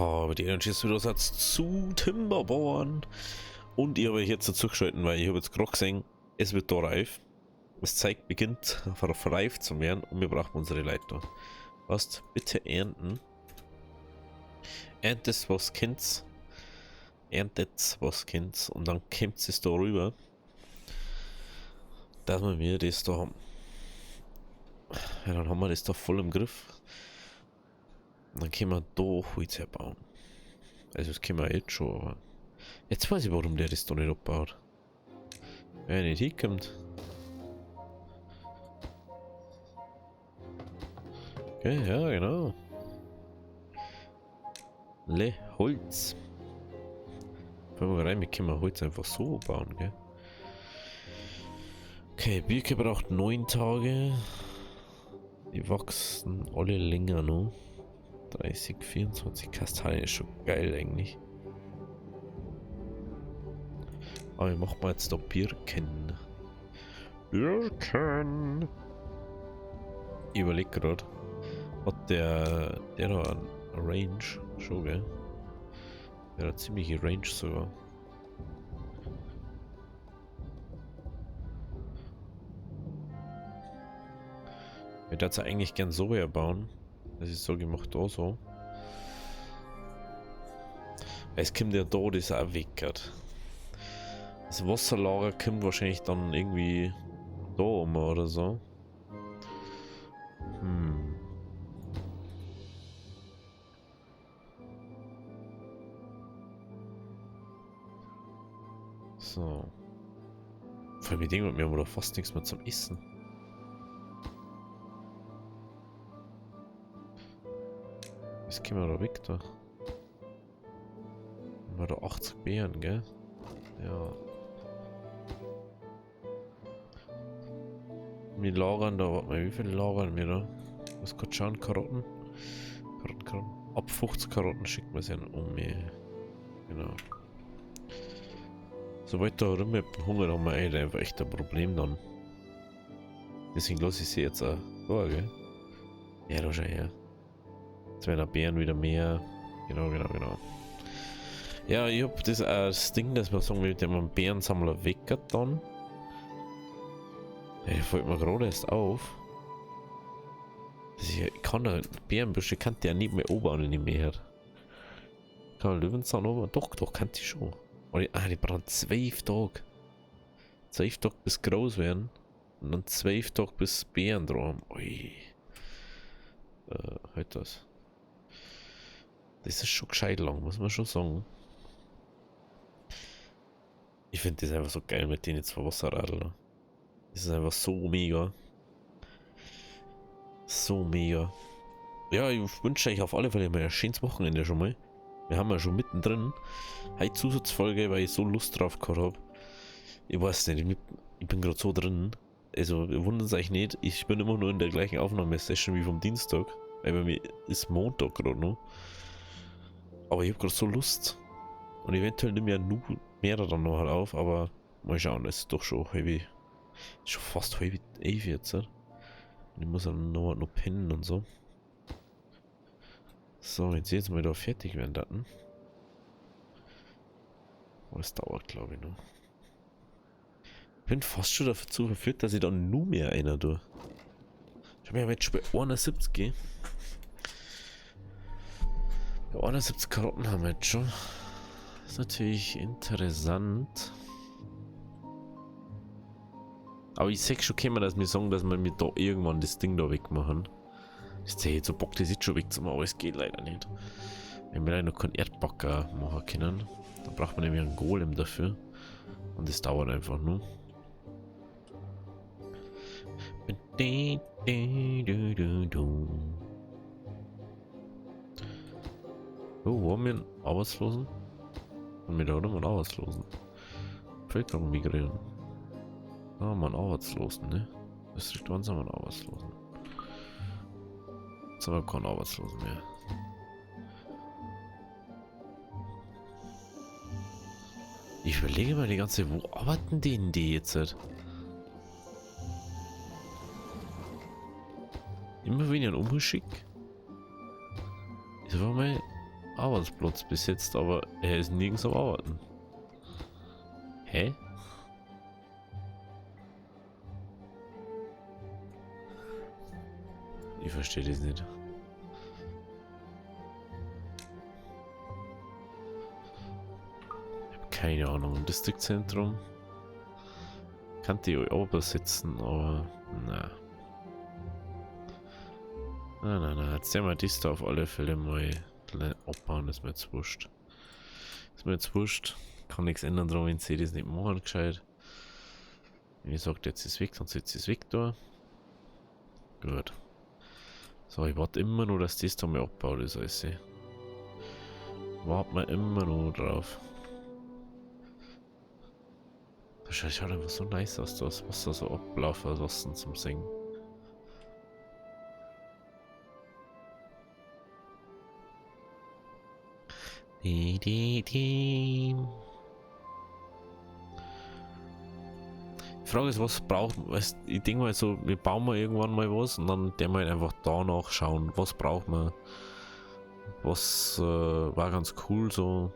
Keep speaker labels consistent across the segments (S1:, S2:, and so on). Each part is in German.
S1: habe die Energiesatz zu Timberborn. Und ich habe jetzt dazu geschalten, weil ich habe jetzt gerade gesehen, es wird da reif. Das Zeug beginnt reif zu werden und wir brauchen unsere Leiter. Was? Bitte ernten. Erntet was Kinds. Erntet was Kinds. Und dann kommt es da rüber. Dass wir das da haben. Ja, dann haben wir das da voll im Griff. Und dann können wir da Holz herbauen. Also das können wir jetzt schon, aber jetzt weiß ich, warum der das da nicht abbaut. Wenn er nicht hinkommt. Okay, ja, genau. Le Holz. Fangen wir rein, wir können Holz einfach so bauen, gell? Okay, Birke braucht 9 Tage. Die wachsen alle länger noch. 30, 24 Kastanien ist schon geil eigentlich. Aber ich mach mal jetzt da Birken. Birken! Ich überleg grad. Hat der da eine Range? Schon, gell? Der hat eine ziemliche Range sogar. Ich würde jetzt eigentlich gern so herbauen. Das ist so gemacht, da so. Es kommt ja da, das auch weg. Das Wasserlager kommt wahrscheinlich dann irgendwie da um oder so. So. Vor allem, ich denke, wir haben da fast nichts mehr zum Essen. Jetzt gehen wir da weg, da. Haben wir da 80 Beeren, gell? Ja. Wir lagern da, warte mal, wie viele lagern wir da? Was gerade schauen, Karotten? Karotten. Ab 50 Karotten schicken wir es ja um. Genau. Sobald da rum mit dem Hunger haben wir einfach echt ein Problem dann. Deswegen lasse ich sie jetzt auch da, gell? Ja, da schau her. Jetzt werden die Bären wieder mehr. Genau. Ja, ich hab das Ding, dass man sagen will, der man Bärensammler weg hat dann. Ja, fällt mir gerade erst auf. Ich kann ja Bärenbüsche kann der nicht mehr oben nicht mehr. Kann man Löwenzahn oben? Doch, kann die schon. Die brauchen 12 Tage. 12 Tage bis groß werden. Und dann 12 Tage bis Bären dran haben. Ui. Halt das. Das ist schon gescheit lang, muss man schon sagen. Ich finde das einfach so geil mit denen zwei Wasserradeln. Das ist einfach so mega. So mega. Ja, ich wünsche euch auf alle Fälle mal ein schönes Wochenende schon mal. Wir haben ja schon mittendrin. Heute Zusatzfolge, weil ich so Lust drauf gehabt habe. Ich weiß nicht, ich bin gerade so drin. Also, ihr wundert euch nicht, ich bin immer nur in der gleichen Aufnahmesession wie vom Dienstag. Weil bei mir ist Montag gerade noch. Aber ich habe gerade so Lust. Und eventuell nehme ich ja nur mehrere dann noch auf, aber mal schauen, es ist doch schon halb. Schon fast halb 11 jetzt. Und ich muss dann noch pennen und so. So, jetzt mal da fertig werden dann. Oh, das dauert, glaube ich, noch. Ich bin fast schon dazu verführt, dass ich dann nur mehr einer tue. Ich habe ja jetzt schon bei 71 gehen. Bei 71 Karotten haben wir jetzt schon. Das ist natürlich interessant. Aber ich sehe schon, können wir das mir sagen, dass wir mir da irgendwann das Ding da wegmachen. Das ist ja jetzt so Bock, das jetzt schon wegzumachen, aber es geht leider nicht. Wenn wir leider noch keinen Erdbacker machen können, dann braucht man nämlich einen Golem dafür. Und das dauert einfach nur. Oh, wo haben wir einen Arbeitslosen? Haben wir da oder einen Arbeitslosen? Bevölkerung migrieren. Da haben wir einen Arbeitslosen, ne? Das liegt uns, haben wir einen Arbeitslosen. Jetzt haben wir keinen Arbeitslosen mehr. Ich überlege mal die ganze, wo arbeiten die jetzt? Immer weniger ein Umgeschick. Das war mal Arbeitsplatz besetzt, aber er ist nirgends am Arbeiten. Hä? Ich verstehe das nicht. Ich habe keine Ahnung. Im Distriktzentrum kann die auch übersetzen, aber na. Na, jetzt sehen wir das da auf alle Fälle mal abbauen, ist mir jetzt wurscht. Ist mir jetzt wurscht. Kann nichts ändern dran, wenn sie das nicht machen gescheit. Wenn ich sage, jetzt ist weg, dann setzt es weg da. Gut. So, ich warte immer nur, dass das da mal abgebaut ist, alles. Warten wir immer nur drauf. Das schaut einfach so nice aus, das Wasser so ablaufen lassen zum Singen. Die Frage ist, was braucht man? Ich denke mal so, wir bauen mal irgendwann mal was und dann der mal einfach danach schauen, was braucht man. Was war ganz cool so.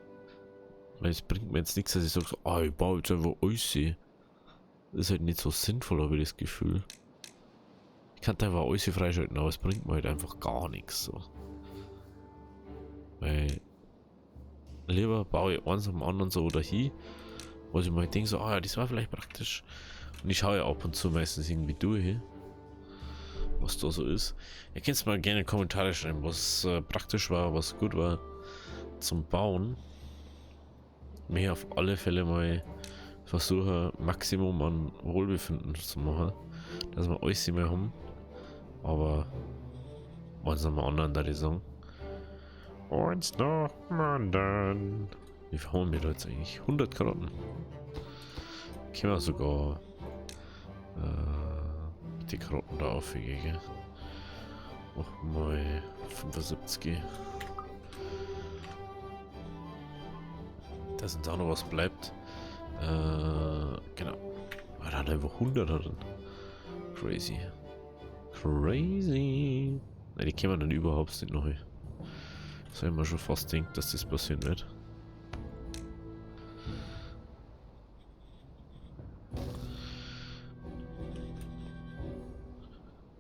S1: Weil es bringt mir jetzt nichts, dass ich sage, so, ich baue jetzt einfach alles. Das ist halt nicht so sinnvoll, habe ich das Gefühl. Ich kann einfach alles freischalten, aber es bringt mir halt einfach gar nichts so. Weil lieber baue ich eins am anderen so oder hier, wo ich mal denke, so, ja, das war vielleicht praktisch. Und ich schaue ja ab und zu meistens irgendwie durch, was da so ist. Ihr könnt mal gerne Kommentare schreiben, was praktisch war, was gut war zum Bauen. Mir auf alle Fälle mal versuche, Maximum an Wohlbefinden zu machen, dass wir alles mehr haben. Aber eins nach dem anderen, da die sagen. Eins nach dem anderen. Wie viel haben wir da jetzt eigentlich? 100 Karotten. Können wir sogar die Karotten da aufgehen. Mach mal 75. Da sind auch noch was bleibt. Genau. Aber da hat einfach 100 drin. Crazy. Crazy. Nein, die können wir dann überhaupt nicht noch. So, ich mir schon fast denkt, dass das passieren wird.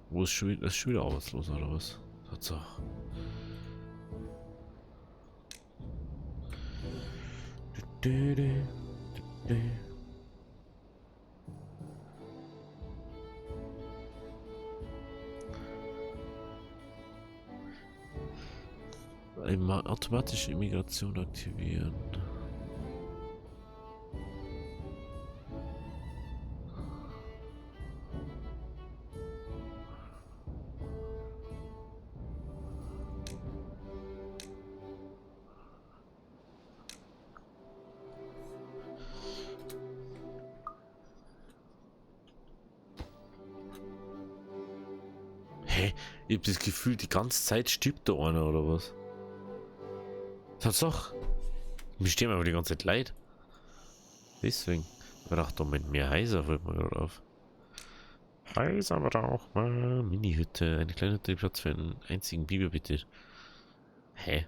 S1: Wo ist schon wieder arbeitslos oder was? Tatsache. Einmal automatische Immigration aktivieren. Hä? Ich hab das Gefühl, die ganze Zeit stirbt da einer oder was? Tatsache. Mir stehen aber die ganze Zeit leid. Deswegen. Ich dachte, Moment, mehr Heiser fällt mir gerade auf. Heiser braucht man. Mini-Hütte. Eine kleine Hütte, Platz für einen einzigen Biber, bitte. Hä?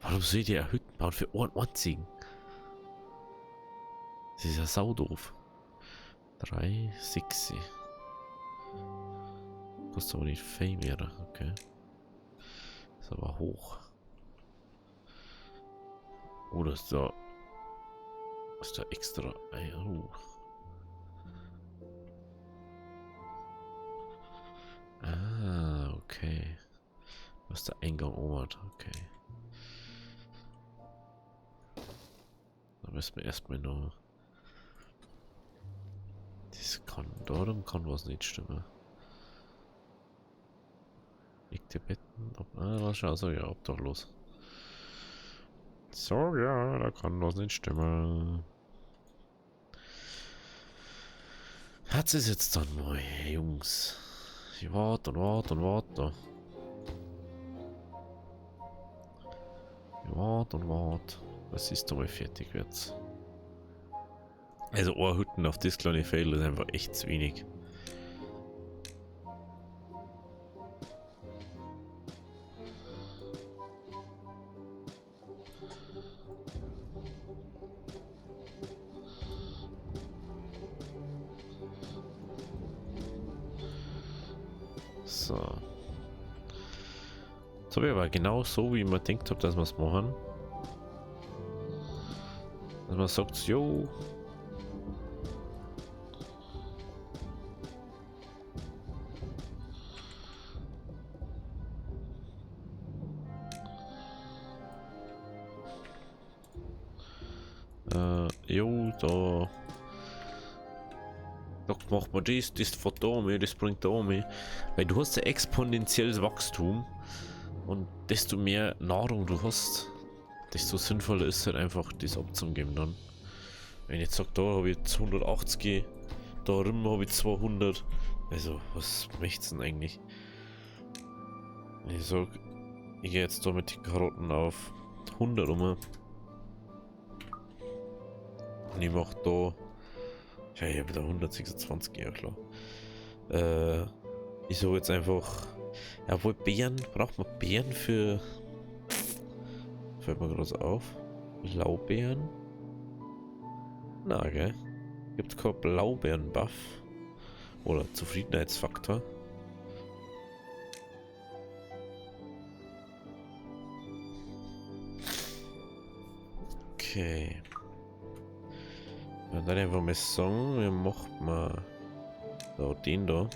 S1: Warum soll ich dir Hütten bauen für einen einzigen? Das ist ja saudoof. 3, 6. Kostet aber nicht viel mehr, okay. Ist aber hoch. Oh, das ist da. Ist da extra. Ah, okay. Was ist der Eingang Ort? Okay. Da müssen wir erstmal noch. Das kann. Darum kann was nicht stimmen. Liegt die Betten? Was schau so, ja, obdachlos. So, ja, da kann was nicht stimmen. Hat es jetzt dann mal, Jungs. Ich warte und warte und warte. Ich warte und warte. Was ist da mal fertig wird? Also, Ohrhütten auf das kleine Feld ist einfach echt zu wenig. So. Jetzt habe ich aber genau so, wie ich mir gedacht habe, dass wir es machen. Dass man sagt, jo. Jo, da. Da macht man das fährt da mit, das bringt da mit. Weil du hast ja exponentielles Wachstum und desto mehr Nahrung du hast, desto sinnvoller ist es halt einfach, das abzugeben dann. Wenn ich jetzt sage, da habe ich jetzt 180, da rum habe ich 200. Also, was möchtest du denn eigentlich? Wenn ich sage, ich gehe jetzt da mit den Karotten auf 100 rum. Und ich mache da. Ja, ich habe da 126, ja klar. Ich sage jetzt einfach. Ja, wohl Beeren. Braucht man Beeren für. Fällt mir gerade so auf. Blaubeeren? Na, gell? Gibt keinen Blaubeeren-Buff. Oder Zufriedenheitsfaktor. Okay. Und dann einfach mal sagen, wir machen mal da den da.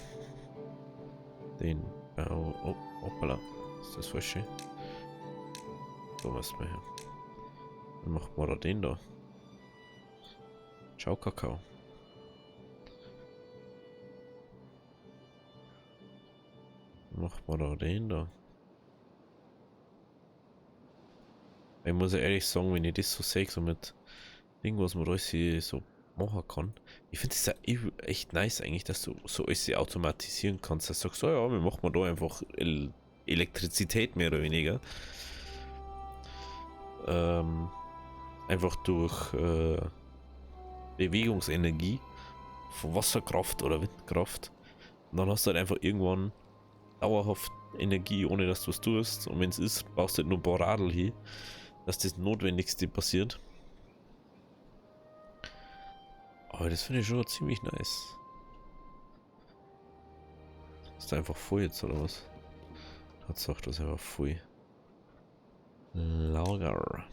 S1: Den. Oh, hoppala. Ist das falsch? So was wir her. Dann machen wir da den da. Ciao, Kakao. Dann machen wir da den da. Ich muss ja ehrlich sagen, wenn ich das so sehe, so mit irgendwas man alles hier so machen kann. Ich finde es ja echt nice eigentlich, dass du so alles automatisieren kannst. Dass du sagst, so ja, wir machen da einfach Elektrizität mehr oder weniger. Einfach durch Bewegungsenergie von Wasserkraft oder Windkraft. Und dann hast du halt einfach irgendwann dauerhaft Energie, ohne dass du was tust. Und wenn es ist, brauchst du halt nur ein paar Radl hier, dass das Notwendigste passiert. Aber das finde ich schon ziemlich nice. Ist da einfach voll jetzt oder was? Tatsache, das ist einfach voll. Lager.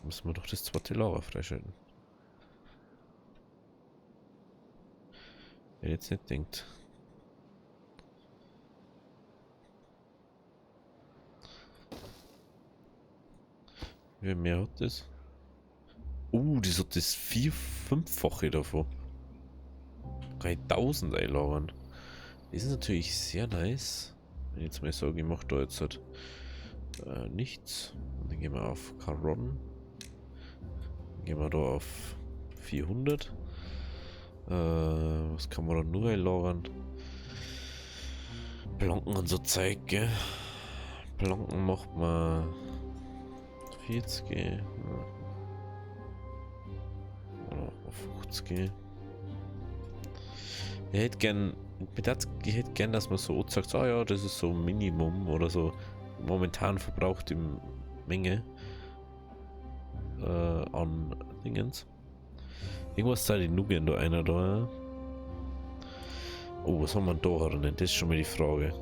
S1: Müssen wir doch das zweite Lager freischalten. Wer jetzt nicht denkt. Wer mehr hat das? Das hat das 4-5-fache davon. Kann ich 1000 einlagern. Das ist natürlich sehr nice. Wenn ich jetzt mal sage, ich mache da jetzt halt nichts. Und dann gehen wir auf Caron. Dann gehen wir da auf 400. Was kann man da nur einlagern? Planken und so Zeug, gell? Planken macht man 40. Oder auf 50. Ich hätte gern, dass man so sagt, ah ja, das ist so Minimum oder so momentan verbrauchte Menge an Dingens. Irgendwas sei die Nubian da einer da. Oh, was haben wir da drin? Das ist schon mal die Frage.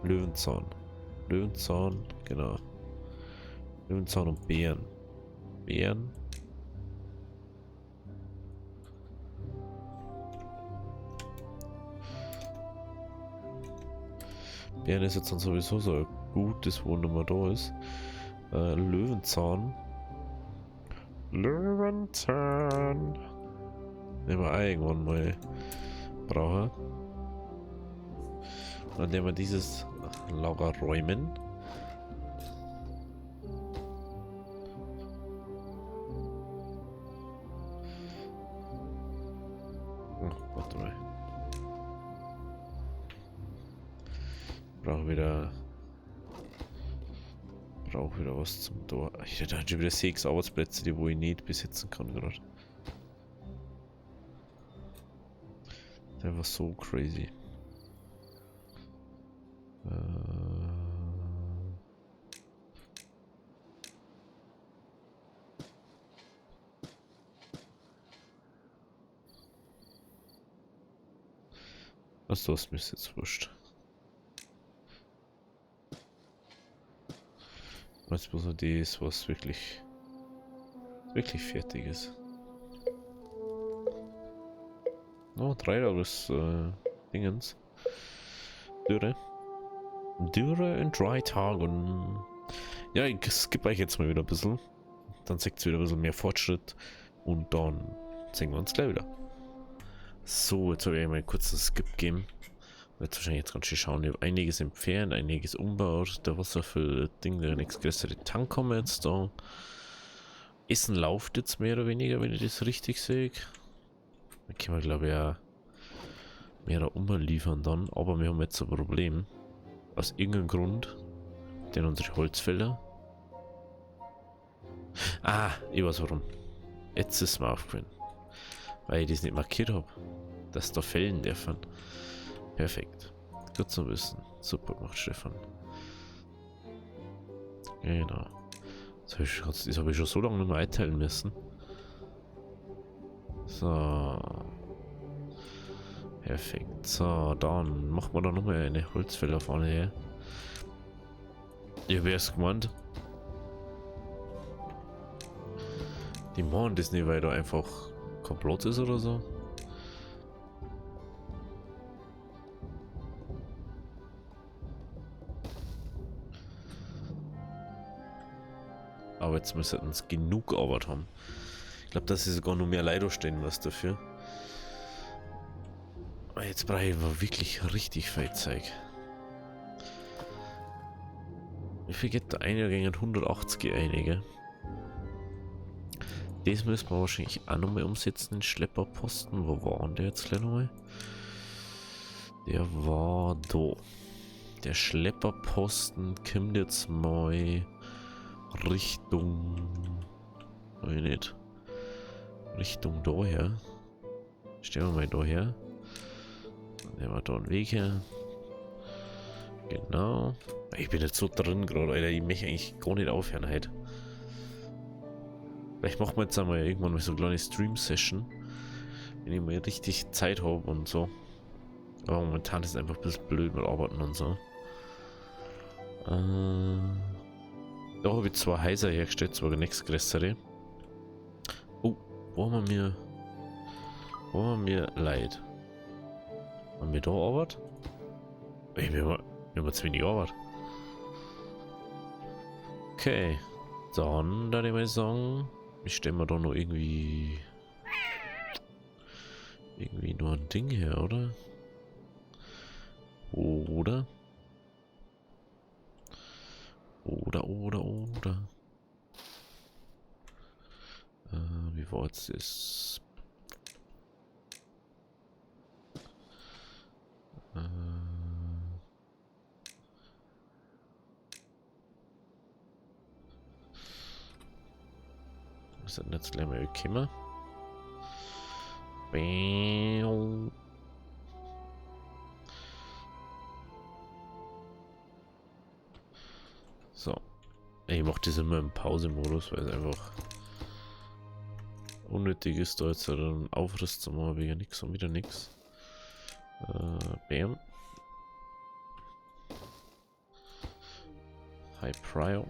S1: Löwenzahn. Löwenzahn, genau. Löwenzahn und Beeren. Beeren. Beeren ist jetzt dann sowieso so ein gutes, wo Nummer da ist. Löwenzahn. Löwenzahn. Den wir irgendwann mal brauchen. Dann nehmen wir dieses Lager räumen. Oh, warte mal. Brauche wieder was zum Tor. Ich hätte schon wieder 6 Arbeitsplätze, die wo ich nicht besitzen kann gerade. Das ist einfach so crazy. Was du hast, mir ist jetzt wurscht. brauchen jetzt bloß noch das, was wirklich fertig ist. Oh, 3 das Dingens. Dürre. Dürre in 3 Tagen. Ja, ich skippe euch jetzt mal wieder ein bisschen. Dann seht ihr wieder ein bisschen mehr Fortschritt. Und dann sehen wir uns gleich wieder. So, jetzt habe ich mal einen kurzen Skip gegeben. Wird wahrscheinlich jetzt ganz schön schauen. Ich habe einiges entfernt, einiges umbaut. Der Wasserfüll-Ding, der nächste größere Tank kommt jetzt da. Essen läuft jetzt mehr oder weniger, wenn ich das richtig sehe. Da können wir, glaube ich, ja mehr umliefern dann. Aber wir haben jetzt ein Problem. Aus irgendeinem Grund. Denn unsere Holzfäller. Ah, ich weiß warum. Jetzt ist mir aufgefallen. Weil ich das nicht markiert habe. Dass da fällen dürfen. Perfekt. Gut zu wissen. Super gemacht, Stefan. Genau. Das habe ich schon so lange nicht mehr einteilen müssen. So. Perfekt. So, dann machen wir da nochmal eine Holzfäller vorne her. Ich habe erst gemeint, die machen das nicht, weil da einfach kein Platz ist oder so. Aber jetzt müssen wir uns genug Arbeit haben. Ich glaube, dass sie sogar noch mehr Leute stehen was dafür. Jetzt brauche ich aber wirklich richtig viel Zeug. Wie viel geht da eine gegen 180 einige? Das müssen wir wahrscheinlich auch nochmal umsetzen, den Schlepperposten. Wo war der jetzt gleich nochmal? Der war da. Der Schlepperposten kommt jetzt mal Richtung... Weiß nicht. Richtung daher. Stellen wir mal daher. Dann nehmen wir da einen Weg her. Genau. Ich bin jetzt so drin gerade, Alter. Ich möchte eigentlich gar nicht aufhören heute. Vielleicht machen wir jetzt einmal irgendwann mal so eine kleine Stream-Session. Wenn ich mal richtig Zeit habe und so. Aber momentan ist es einfach ein bisschen blöd mit Arbeiten und so. Da habe ich 2 Heiser hergestellt, zwar nichts größere. Oh, wo haben wir Leid? Haben wir da Arbeit? Ey, wir haben zu wenig Arbeit. Okay, dann würde ich mal sagen, ich stelle mir da noch irgendwie nur ein Ding her, oder? Oder? Wie war jetzt das? Was hat denn jetzt gleich mal gekommen? So. Ich mache das immer im Pause-Modus, weil es einfach unnötig ist, da jetzt einen Aufriss zu machen, wegen nix und wieder nix. Bam. High Prio.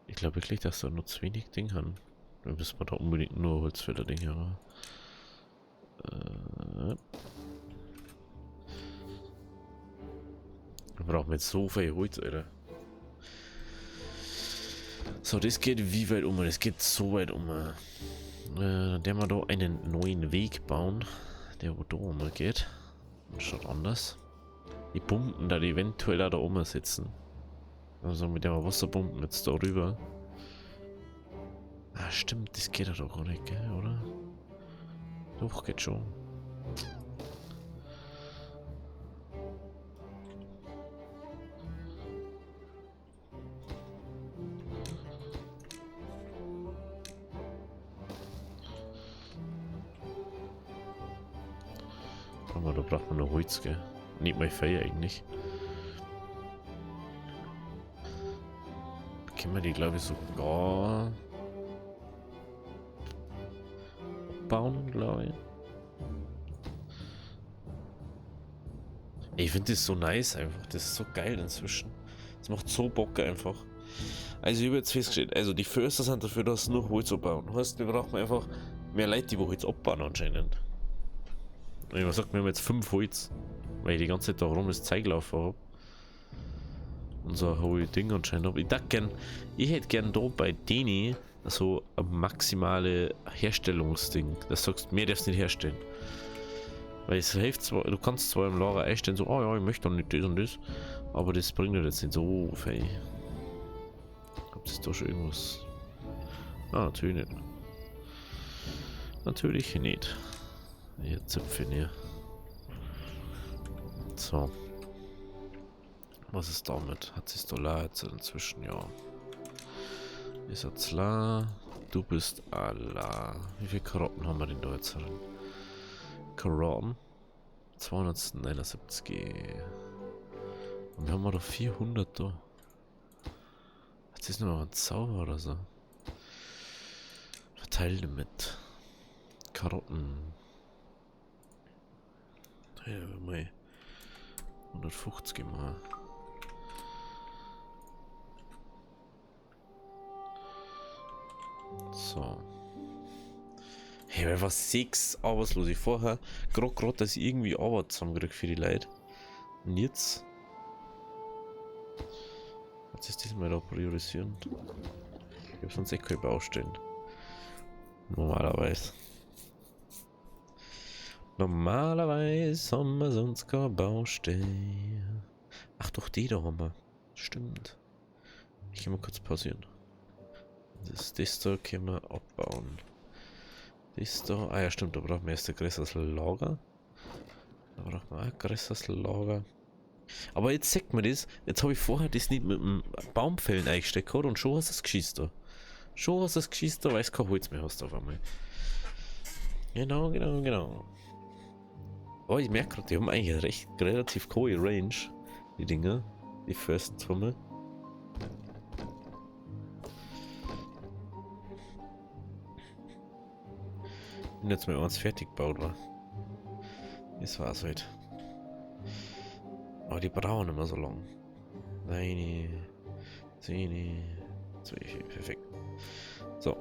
S1: Ich glaube wirklich, dass da nur zu wenig Ding haben. Dann müssen wir da unbedingt nur Holzfäller-Ding haben. Wir brauchen jetzt so viel Holz, Alter. So, das geht wie weit um? Das geht so weit um. Der mal da einen neuen Weg bauen, der wo da um geht. Und schaut anders. Die Pumpen da, die eventuell da oben sitzen. Also mit der Wasserbomben jetzt da rüber. Ah, stimmt, das geht ja doch gar nicht, gell, oder? Doch, geht schon. Aber da braucht man noch Holz, gell? Nicht mal Feuer eigentlich. Können wir die, glaube ich, sogar bauen, glaube ich. Ich finde das so nice einfach. Das ist so geil inzwischen. Das macht so Bock einfach. Also ich habe jetzt festgestellt, also die Förster sind dafür, dass nur Holz abbauen. Heißt, wir brauchen einfach mehr Leute, die Holz abbauen anscheinend. Und ich sag, wir haben jetzt 5 Holz, weil ich die ganze Zeit da rum das Zeug laufen habe. Und so ein hohes Ding anscheinend habe. Ich hätte gern da bei denen so ein maximale Herstellungsding. Das sagst du, mehr darfst du nicht herstellen. Weil es hilft zwar, du kannst zwar im Lager einstellen, so, oh ja, ich möchte doch nicht das und das, aber das bringt dir jetzt nicht so viel. Ob es da schon irgendwas. Ah, natürlich nicht. Natürlich nicht. Hier Zipfel hier. So. Was ist damit? Hat sich da jetzt inzwischen, ja. Ist jetzt la. Du bist Allah. Wie viele Karotten haben wir denn da jetzt drin? Karotten? 279. Und wir haben da 400 da. Jetzt ist noch ein Zauber oder so. Verteile damit. Karotten. Ja, mal 150 mal. So. Hey, einfach 6 Arbeitslose vorher. Gerade, dass ich irgendwie Arbeit zusammenkriege für die Leute. Und jetzt. Jetzt ist das mal da priorisieren. Ich habe sonst echt keine Baustellen. Normalerweise. Normalerweise haben wir sonst keine Baustellen. Ach doch, die da haben wir. Stimmt. Ich kann mal kurz pausieren. Das da können wir abbauen. Das da. Ah ja, stimmt, da brauchen wir erst ein größeres Lager. Da brauchen wir auch ein größeres Lager. Aber jetzt sagt man das. Jetzt habe ich vorher das nicht mit dem Baumfällen eingesteckt und schon hast du es geschießt da. Schon hast du es geschießt da, weil es kein Holz mehr hast auf einmal. Genau. Oh, ich merke gerade, die haben eigentlich recht relativ hohe Range. Die Dinger. Die First von mir. Wenn jetzt mal eins fertig gebaut war. Das war's halt. Aber die brauchen immer so lang. Nein, 10, 2, perfekt. So.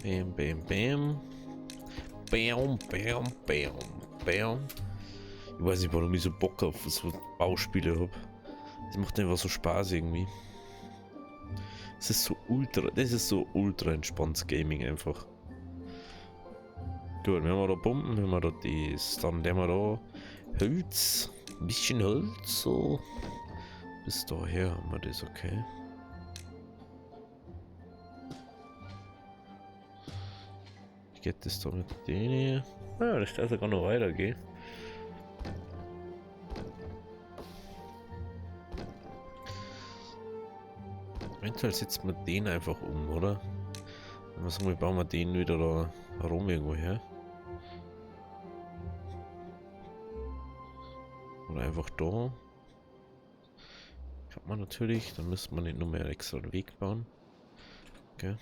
S1: Bam, bam, bam. Bam, bam, bam, bam. Ich weiß nicht, warum ich so Bock auf so Bauspiele habe. Das macht einfach so Spaß irgendwie. Das ist so ultra entspanntes Gaming einfach. Gut, wenn wir da Bomben, wenn wir da das, dann nehmen wir da Holz, ein bisschen Holz, so. Bis daher haben wir das, okay. Wie geht das da mit denen? Ah, das darf sogar noch weitergehen. Eventuell setzen wir den einfach um, oder? Wenn wir sagen, wir bauen wir den wieder da herum irgendwo her. Oder einfach da. Kann man natürlich, dann müsste man nicht nur mehr extra einen Weg bauen. Okay.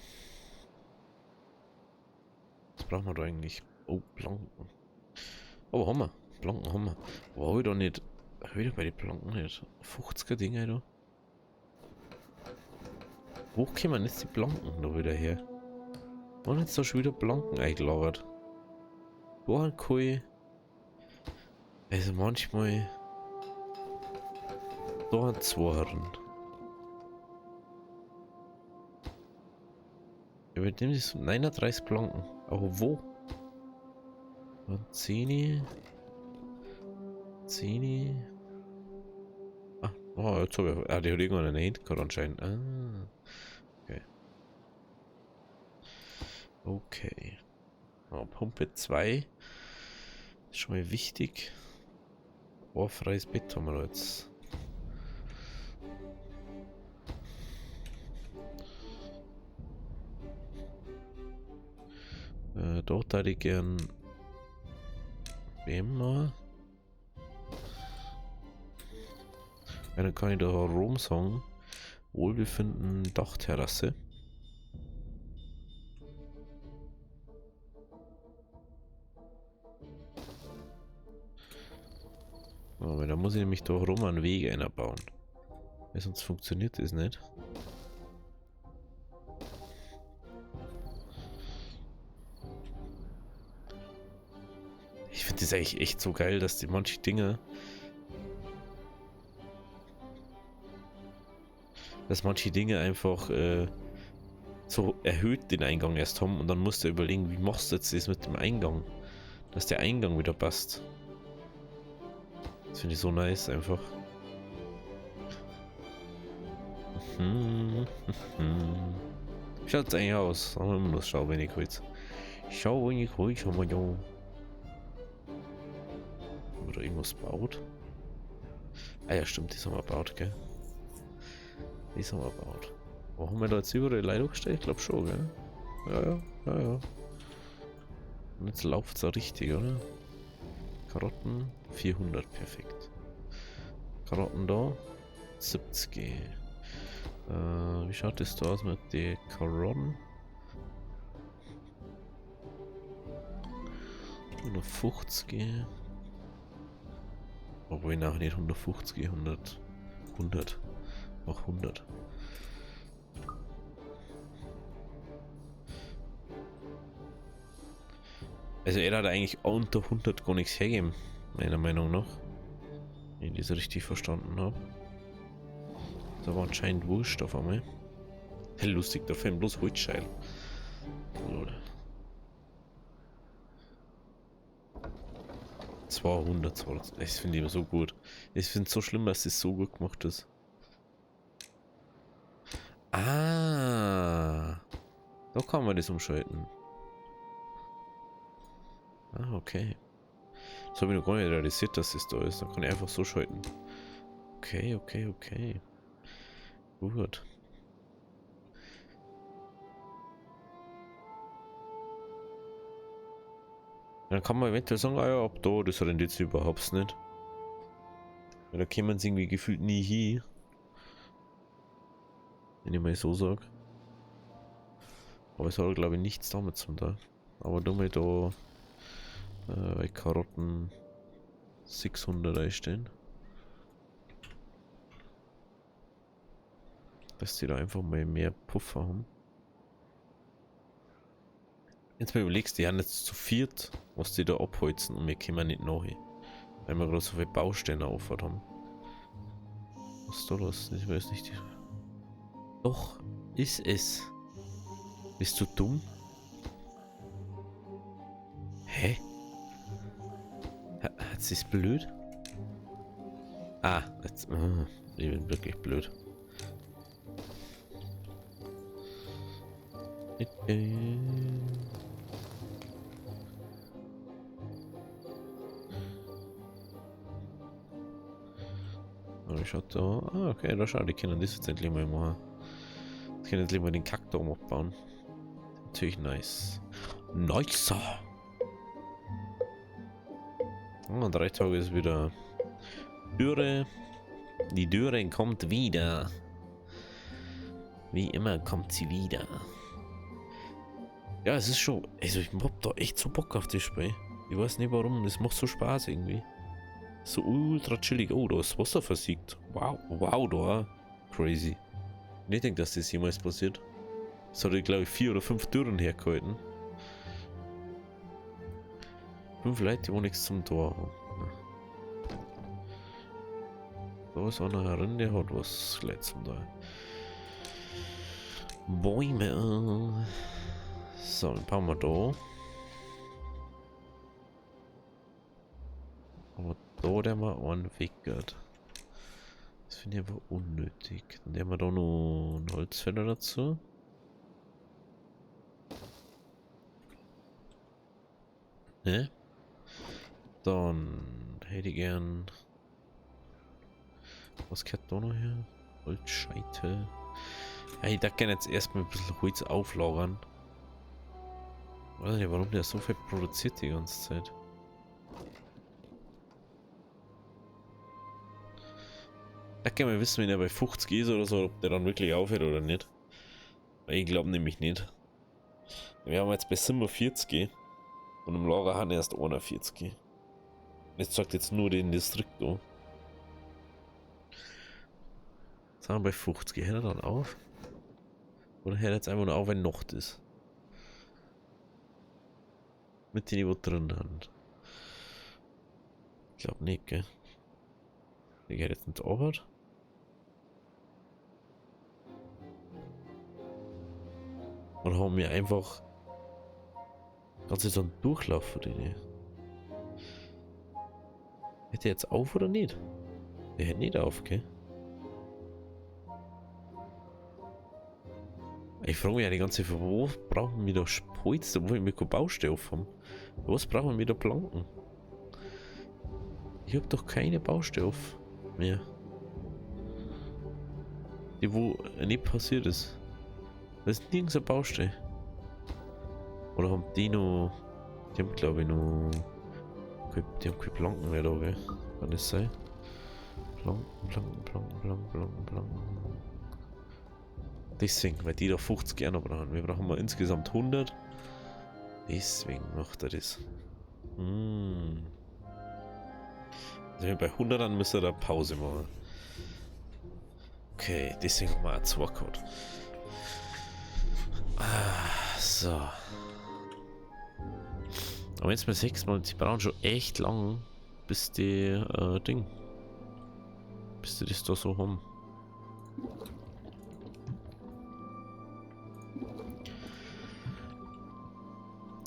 S1: Was brauchen wir da eigentlich? Oh, Planken. Oh, haben wir. Planken haben wir. Aber habe ich da nicht. Habe ich da bei den Planken nicht? 50er Dinger da? Wo kommen jetzt die Planken da wieder her? Wann jetzt da schon wieder Planken eingelagert? Wo ein Koi? Also manchmal. Da ein Zweihorn. Über dem ist 39 Planken. Aber wo? 10. Ah, oh, jetzt habe ich. Ah, die hat irgendwann eine Hand gehabt anscheinend. Ah. Okay. Oh, Pumpe 2. Ist schon mal wichtig. Ohrfreies Bett haben wir jetzt. Dort hätte ich gern immer. Ja, dann kann ich da Rom sagen, Wohlbefinden, Dachterrasse. Aber da muss ich nämlich doch rum einen Weg einbauen. Weil sonst funktioniert das nicht. Ich finde das eigentlich echt so geil, dass die manche Dinge, einfach so erhöht den Eingang erst haben und dann musst du überlegen, wie machst du jetzt das mit dem Eingang, dass der Eingang wieder passt. Das finde ich so nice einfach. Schaut's eigentlich aus, aber man muss schauen, wenn ich kurz. Schau, wenn ich kurz, schau mal da. Oder irgendwas baut. Ah ja, stimmt, die haben wir gebaut, gell? Die haben wir gebaut. Wo haben wir da jetzt überall Leitung gestellt? Ich glaube schon, gell? Ja. Und jetzt läuft es auch richtig, oder? Karotten 400, perfekt. Karotten da 70. Wie schaut das da aus mit den Karotten? 150. Obwohl nachher nicht 150, 100. Mach 100. Also er hat eigentlich unter 100 gar nichts hergeben, meiner Meinung nach. Wenn ich das richtig verstanden habe. Das war anscheinend wurscht auf einmal. Hey, lustig, da fällt bloß Holzscheil. Lol. 200. Ich finde immer so gut. Ich finde es so schlimm, dass es so gut gemacht ist. Ah. Da kann man das umschalten. Ah, okay. Das habe ich noch gar nicht realisiert, dass es da ist. Da kann ich einfach so schalten. Okay. Gut. Dann kann man eventuell sagen, ah ja, ab da, das rennt jetzt überhaupt nicht. Weil da kämen sie irgendwie gefühlt nie hin. Wenn ich mal so sage. Aber es hat glaube ich nichts damit zu tun. Aber du mal da bei Karotten 600 einstellen. Dass die da einfach mal mehr Puffer haben. Jetzt mal überlegst, die haben jetzt zu viert, was die da abholzen und wir kommen nicht nachher. Weil wir gerade so viele Baustellen aufgehört haben. Was ist da los? Ich weiß nicht. Doch, ist es. Bist du dumm? Hä? Hat sie es blöd? Ah, jetzt, ich bin wirklich blöd. Aber schaut da. Ah, okay, da schau, die können das jetzt endlich mal machen. Die können endlich mal den Kaktor abbauen. Natürlich nice. Nicer! Oh, 3 Tage ist wieder Dürre. Die Dürre kommt wieder. Wie immer kommt sie wieder. Ja, es ist schon. Also, ich hab da echt so Bock auf das Spiel. Ich weiß nicht warum. Es macht so Spaß irgendwie. So ultra chillig. Oh, da ist Wasser versiegt. Wow, da. Crazy. Ich denke, dass das jemals passiert. Das hat, glaube ich, 4 oder 5 Dürren hergehalten. 5 Leute, die nichts zum Tor haben. Da ist einer herin, der hat was gleich zum Tor. Bäume. So, ein paar Mal da. Aber da der mal einen Weg geht. Das finde ich aber unnötig. Dann nehmen wir da noch einen Holzfäller dazu. Ne? Dann hätte ich gern. Was gehört da noch her? Holzscheite. Ja, ich dachte gerne jetzt erstmal ein bisschen Holz auflagern. Ich weiß nicht, warum der so viel produziert die ganze Zeit. Da kann man wissen, wenn er bei 50 ist oder so, ob der dann wirklich aufhört oder nicht. Weil ich glaube nämlich nicht. Wir haben jetzt bei 47 und im Lager haben erst 41. Jetzt sagt jetzt nur den Distrikt an. Sagen wir bei 50, hört er dann auf? Oder hört er jetzt einfach nur auf, wenn Nacht ist? Mit denen, die drin haben. Ich glaube nicht, gell? Der geht jetzt nicht Arbeit. Oder haben wir einfach ganz so einen Durchlauf für den? Hört der jetzt auf oder nicht? Der hört nicht auf, gell? Ich frage mich ja die ganze Zeit, wo brauchen wir da Spolz, wo wir keine Baustelle auf haben? Was brauchen wir da Planken? Ich hab doch keine Baustelle auf mehr. Die wo nicht passiert ist. Da ist nirgends eine Baustelle. Oder haben die noch... Die haben glaube ich noch... Die haben keine Planken mehr da, gell? Kann das sein? Planken. Deswegen, weil die da 50 gerne brauchen. Wir brauchen mal insgesamt 100. Deswegen macht er das. Also wenn wir bei 100 dann müssen wir da Pause machen. Okay, deswegen haben wir auch 2 Code. So. Aber jetzt mal 6 Mal, die brauchen schon echt lang, bis die bis die das da so haben.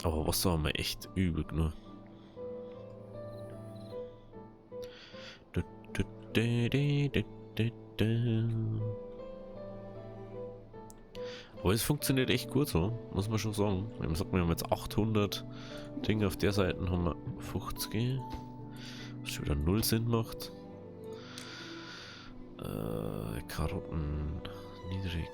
S1: Aber was haben wir echt übel genug. Aber es funktioniert echt gut so, muss man schon sagen. Wir haben jetzt 800 Dinge auf der Seite, haben wir 50, was schon wieder 0 Sinn macht. Karotten niedrig.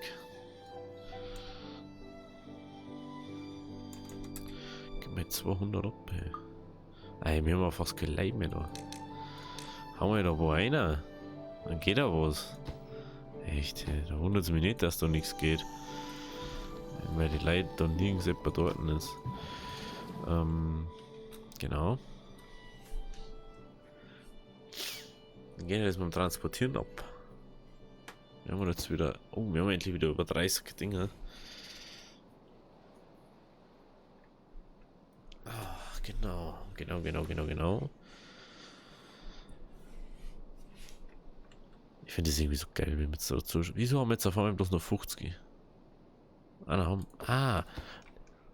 S1: Gib mir 200 ab, ey. Ey, wir haben ja fast kein Leib mehr da. Haben wir da wo einer? Dann geht da was. Echt, da wundert es mich nicht, dass da nichts geht. Weil die Leute da nirgends jemand dort ist. Genau. Dann gehen wir jetzt beim Transportieren ab. Wir haben jetzt wieder. Oh, wir haben endlich wieder über 30 Dinge. Ach, genau. Ich finde das irgendwie so geil, wie mit so dazu. Wieso haben wir jetzt auf einmal bloß noch 50?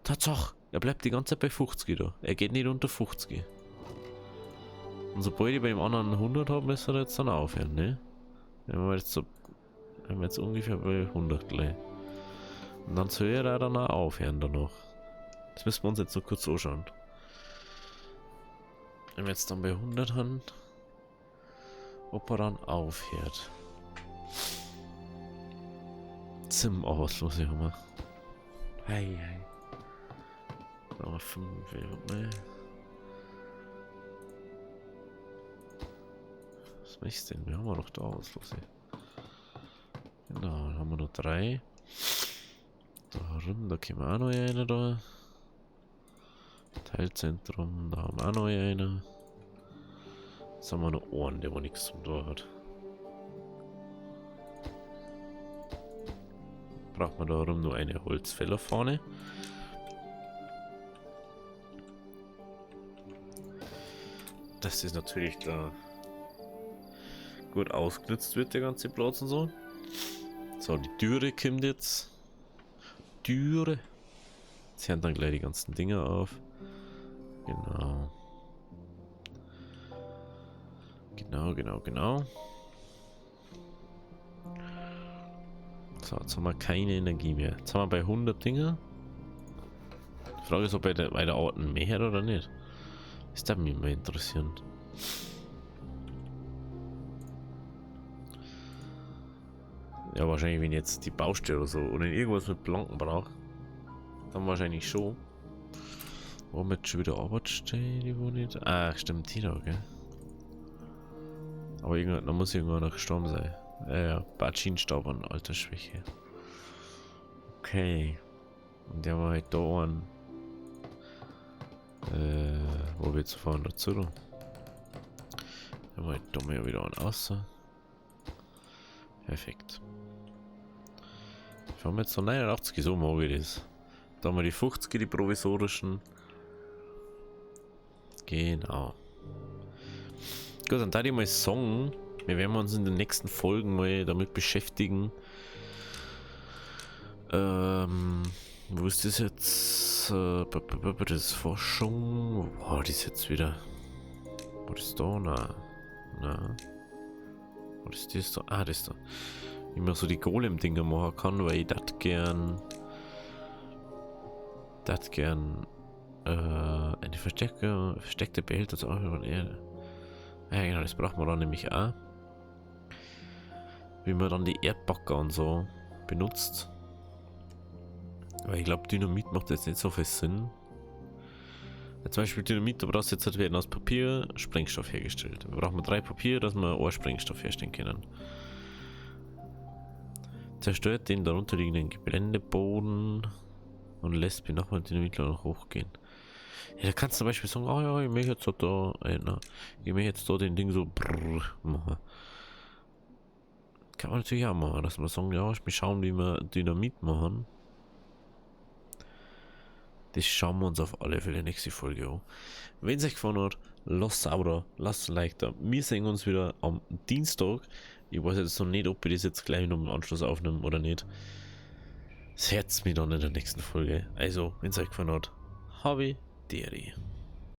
S1: Tatsache, er bleibt die ganze Zeit bei 50 da. Er geht nicht unter 50. Und sobald ich bei dem anderen 100 habe, müssen wir jetzt dann aufhören, ne? Wenn wir jetzt ungefähr bei 100 gleich. Und dann soll er dann auch aufhören danach. Das müssen wir uns jetzt noch kurz anschauen. Wenn wir jetzt dann bei 100 haben, ob er dann aufhört. Zum Ausschluss, haben wir. Hey. Aber 5, ne? Was ist denn? Wir haben noch da Ausschluss. Genau, dann haben wir noch 3. Da rum, da kommen auch noch einer da. Teilzentrum, da haben wir auch noch einer. Jetzt haben wir noch einen, der wo nichts zum Tor hat. Braucht man darum nur eine Holzfäller vorne. Dass das natürlich da gut ausgenutzt wird, der ganze Platz und so. So, die Türe kommt jetzt. Türe. Jetzt hören dann gleich die ganzen Dinger auf. Genau. So, jetzt haben wir keine Energie mehr. Jetzt haben wir bei 100 Dinger. Die Frage ist, ob bei der Orten mehr oder nicht. Das darf mich mal interessieren. Ja, wahrscheinlich, wenn jetzt die Baustelle oder so oder irgendwas mit Planken braucht, dann wahrscheinlich schon. Wo haben wir jetzt schon wieder Arbeitsstelle, die wo nicht. Ah, stimmt, die da, gell? Aber da muss irgendwann noch gestorben sein. Ja, Batschinstaub und Altersschwäche. Okay. Und der war halt da an. Wo wir zu fahren dazu? Der war halt da mal wieder an außer. Perfekt. Fahren wir jetzt so 89, so mag ich das. Da haben wir die 50, die provisorischen. Genau. Gut, dann da ich mal sagen, wir werden uns in den nächsten Folgen mal damit beschäftigen. Wo ist das jetzt? Das ist Forschung. Wo ist jetzt wieder? Wo ist da? Na. Wo ist das da? Ah, das da. Wie man so die Golem-Dinger machen kann, weil ich das gern. Eine versteckte Behälter zur Aufhörung von Erde. Ja, genau, das braucht man dann nämlich auch. Wie man dann die Erdbacker und so benutzt. Aber ich glaube, Dynamit macht jetzt nicht so viel Sinn. Ja, zum Beispiel Dynamit, da brauchst du jetzt werden aus Papier Sprengstoff hergestellt. Wir brauchen 3 Papier, dass wir einen Sprengstoff herstellen können. Zerstört den darunterliegenden Geländeboden und lässt mir nochmal Dynamit noch hochgehen. Ja, da kannst du zum Beispiel sagen, oh ja, ich möchte jetzt da, ich möchte jetzt da den Ding so machen. Kann man natürlich auch machen, dass man sagen, ja, wir schauen, wie wir Dynamit machen. Das schauen wir uns auf alle Fälle nächste Folge an. Wenn es euch gefallen hat, lasst ein Abo da, lasst ein Like da. Wir sehen uns wieder am Dienstag. Ich weiß jetzt noch nicht, ob wir das jetzt gleich noch im Anschluss aufnehmen oder nicht. Das hört mich dann in der nächsten Folge. Also, wenn es euch gefallen hat, habe Deri.